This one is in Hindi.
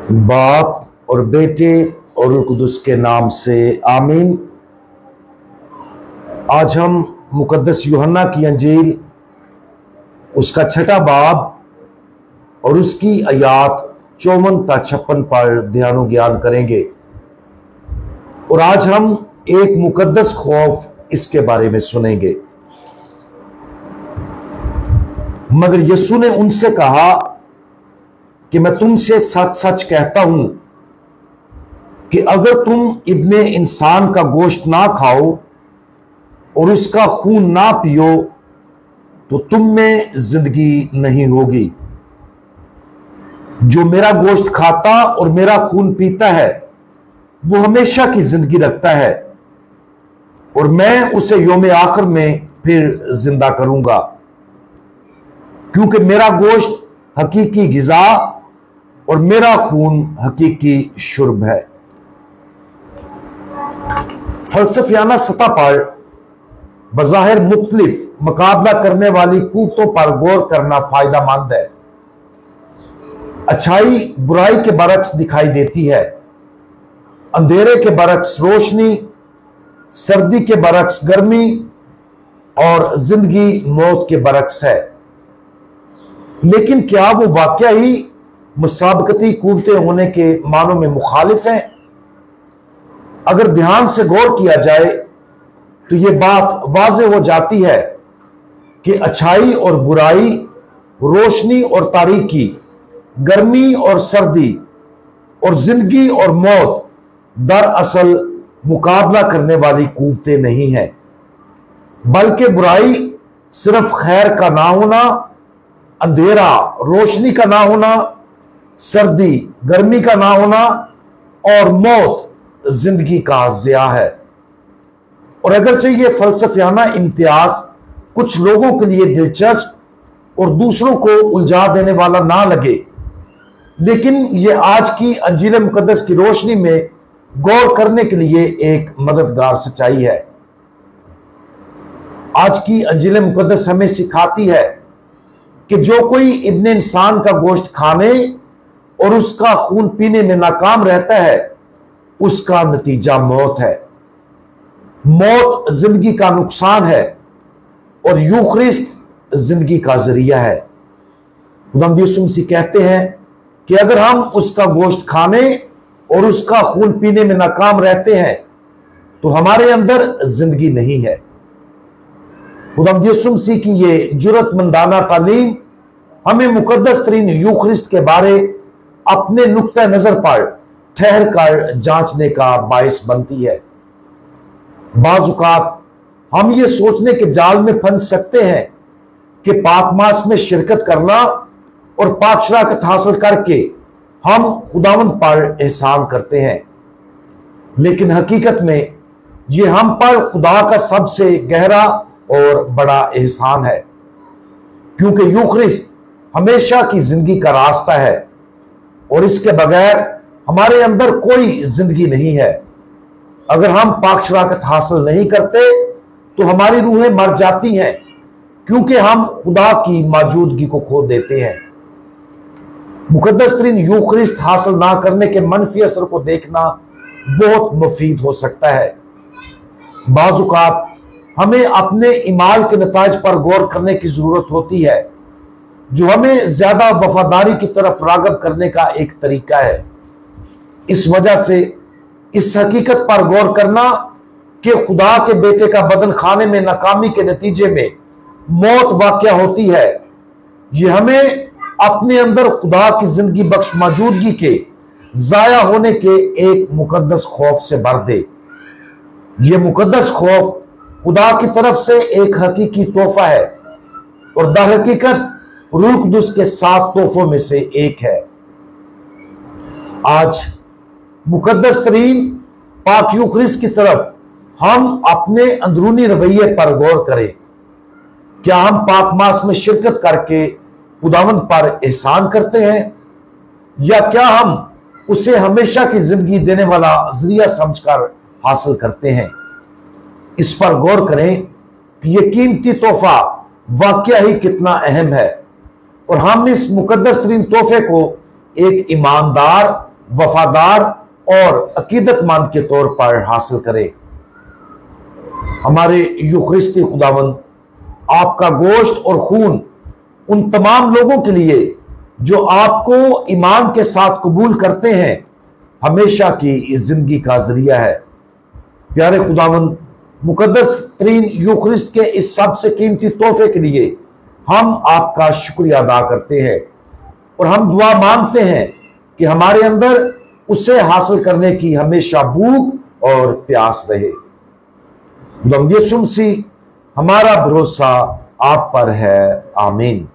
बाप और बेटे और रूह कुदुस के नाम से आमीन। आज हम मुकद्दस यूहन्ना की अंजील उसका 6 बाब और उसकी आयात 54 ता 56 पर ध्यान ज्ञान करेंगे। और आज हम एक मुकद्दस खौफ इसके बारे में सुनेंगे। मगर यीशु ने उनसे कहा कि मैं तुमसे सच सच कहता हूं कि अगर तुम इब्ने इंसान का गोश्त ना खाओ और उसका खून ना पियो तो तुम में जिंदगी नहीं होगी। जो मेरा गोश्त खाता और मेरा खून पीता है वो हमेशा की जिंदगी रखता है और मैं उसे यौम आखिर में फिर जिंदा करूंगा, क्योंकि मेरा गोश्त हकीकी गिजा और मेरा खून हकीकी शुर्ब है। फलसफियाना सतह पर बज़ाहिर मुख्तलिफ मुकाबला करने वाली कुव्वतों पर गौर करना फायदेमंद है। अच्छाई बुराई के बरक्स दिखाई देती है, अंधेरे के बरक्स रोशनी, सर्दी के बरक्स गर्मी और जिंदगी मौत के बरक्स है। लेकिन क्या वो वाकया ही मुसाबकती कुव्वतें होने के मानों में मुखालिफ हैं? अगर ध्यान से गौर किया जाए तो यह बात वाज़ेह हो जाती है कि अच्छाई और बुराई, रोशनी और तारीकी, गर्मी और सर्दी और जिंदगी और मौत दरअसल मुकाबला करने वाली कुव्वतें नहीं हैं, बल्कि बुराई सिर्फ खैर का ना होना, अंधेरा रोशनी का ना होना, सर्दी गर्मी का ना होना और मौत जिंदगी का ज़िया है। और अगरचे ये फलसफियाना इम्तियाज कुछ लोगों के लिए दिलचस्प और दूसरों को उलझा देने वाला ना लगे, लेकिन यह आज की अंजील मुकद्दस की रोशनी में गौर करने के लिए एक मददगार सच्चाई है। आज की अंजील मुकद्दस हमें सिखाती है कि जो कोई इब्ने इंसान का गोश्त खाने और उसका खून पीने में नाकाम रहता है उसका नतीजा मौत है। मौत जिंदगी का नुकसान है और यूखरिस्त जिंदगी का जरिया है। खुदावंद यीशु मसीह कहते हैं कि अगर हम उसका गोश्त खाने और उसका खून पीने में नाकाम रहते हैं तो हमारे अंदर जिंदगी नहीं है। खुदावंद यीशु मसीह की ये जुर्रतमंदाना तालीम हमें मुकद्दस तरीन यूखरिस्त के बारे अपने नुक्ते नजर पर ठहर कर जांचने का बायस बनती है। बाज़-औक़ात हम ये सोचने के जाल में फंस सकते हैं कि पाक मास में शिरकत करना और पाक शराकत हासिल करके हम खुदावंद पर एहसान करते हैं, लेकिन हकीकत में ये हम पर खुदा का सबसे गहरा और बड़ा एहसान है, क्योंकि यूखरिस्त हमेशा की जिंदगी का रास्ता है और इसके बगैर हमारे अंदर कोई जिंदगी नहीं है। अगर हम पाक शराकत हासिल नहीं करते तो हमारी रूहें मर जाती हैं, क्योंकि हम खुदा की मौजूदगी को खो देते हैं। मुकद्दस तरीन यूखरिस्त हासिल ना करने के मनफी असर को देखना बहुत मुफीद हो सकता है। बाज़ औक़ात हमें अपने ईमाल के नताज पर गौर करने की जरूरत होती है, जो हमें ज्यादा वफादारी की तरफ रागब करने का एक तरीका है। इस वजह से इस हकीकत पर गौर करना कि खुदा के बेटे का बदन खाने में नाकामी के नतीजे में मौत वाक़या होती है, यह हमें अपने अंदर खुदा की जिंदगी बख्श मौजूदगी के जाया होने के एक मुकद्दस खौफ से भर दे। यह मुकद्दस खौफ खुदा की तरफ से एक हकीकी तोहफा है और दरहकीकत रूह कुदुस के 7 तोहफों में से एक है। आज मुकद्दस तरीन पाक यूखरिस्त की तरफ हम अपने अंदरूनी रवैये पर गौर करें। क्या हम पाक मास में शिरकत करके खुदावंद पर एहसान करते हैं, या क्या हम उसे हमेशा की जिंदगी देने वाला जरिया समझकर हासिल करते हैं? इस पर गौर करें कि यह कीमती तोहफा वाकया ही कितना अहम है और हम इस मुकद्दस तरीन तोहफे को एक ईमानदार वफादार और अकीदतमंद के तौर पर हासिल करें। हमारे यूखरिस्ती खुदावंद आपका गोश्त और खून उन तमाम लोगों के लिए जो आपको ईमान के साथ कबूल करते हैं हमेशा की जिंदगी का जरिया है। प्यारे खुदावंद, मुकद्दस तरीन यूखरिस्त के इस सबसे कीमती तोहफे के लिए हम आपका शुक्रिया अदा करते हैं और हम दुआ मांगते हैं कि हमारे अंदर उसे हासिल करने की हमेशा भूख और प्यास रहे। खुदावंद यीशु मसीह, हमारा भरोसा आप पर है। आमीन।